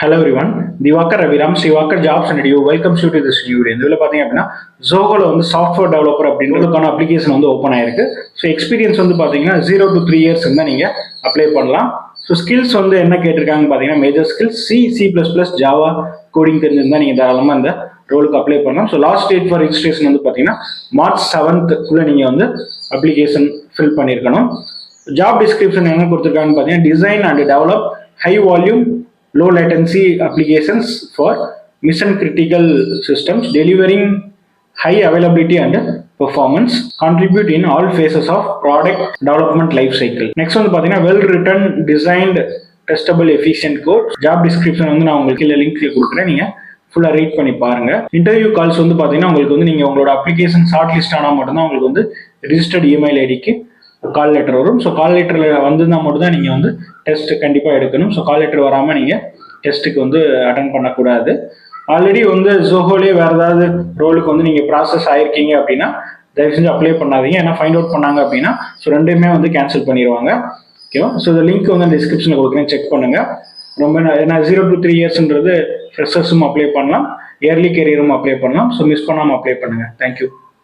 Hello everyone, Diwakar Raviram, Srivakar Jobs and Edu welcomes you to this new video. இதில் பார்த்தீங்க அப்படின்னா Zoho வந்து software developer அப்படின்றதுக்கான application வந்து ஓப்பன் ஆயிருக்கு. ஸோ எக்ஸ்பீரியன்ஸ் வந்து பார்த்தீங்கன்னா 0 to 3 years இருந்தால் நீங்கள் அப்ளை பண்ணலாம். ஸோ ஸ்கில்ஸ் வந்து என்ன கேட்டிருக்காங்கன்னு பார்த்தீங்கன்னா major skills C++, Java coding தெரிஞ்சிருந்தால் நீங்கள் தாராளமாக இந்த ரோலுக்கு அப்ளை பண்ணலாம். So last date for registration வந்து பார்த்தீங்கன்னா March 7th நீங்கள் வந்து அப்ளிகேஷன் ஃபில் பண்ணியிருக்கணும். ஜாப் டிஸ்கிரிப்ஷன் என்ன கொடுத்துருக்காங்கன்னு பார்த்தீங்கன்னா design and develop high volume low latency applications for mission critical systems, delivering high availability and performance, contribute in all phases of product development life cycle. Next one பார்த்தீங்கன்னா well written, designed, testable, efficient code. job description வந்து நான் உங்களுக்கு கீழே லிங்க்ல கொடுக்குறேன், நீங்க ஃபுல்லா read பண்ணி பாருங்க. இன்டர்வியூ கால்ஸ் வந்து பார்த்தீங்கன்னா உங்களுக்கு வந்து நீங்க உங்களோட அப்ளிகேஷன் ஷார்ட் லிஸ்ட் ஆனால் மட்டும்தான் உங்களுக்கு வந்து ரிஜிஸ்டர்ட் இமெயில் ஐடிக்கு கால் லெட்டர் வரும். ஸோ கால் லெட்டரில் வந்திருந்தால் மட்டும் தான் நீங்கள் வந்து டெஸ்ட் கண்டிப்பாக எடுக்கணும். ஸோ கால் லெட்டர் வராமல் நீங்கள் டெஸ்ட்டுக்கு வந்து அட்டன் பண்ணக்கூடாது. ஆல்ரெடி வந்து ஜோஹோலே வேறு ஏதாவது ரோலுக்கு வந்து நீங்கள் ப்ராசஸ் ஆயிருக்கீங்க அப்படின்னா தயவு செஞ்சு அப்ளை பண்ணாதீங்க. ஏன்னா ஃபைண்ட் அவுட் பண்ணாங்க அப்படின்னா ஸோ ரெண்டுமே வந்து கேன்சல் பண்ணிடுவாங்க. ஓகேவா? ஸோ இந்த லிங்க் வந்து டிஸ்கிரிப்ஷனில் கொடுக்குறேன், செக் பண்ணுங்கள். ரொம்ப ஏன்னா 0 to 3 yearsன்றது ஃப்ரெஷர்ஸும் அப்ளை பண்ணலாம், இயர்லி கேரியரும் அப்ளை பண்ணலாம். ஸோ மிஸ் பண்ணாமல் அப்ளை பண்ணுங்கள். தேங்க்யூ.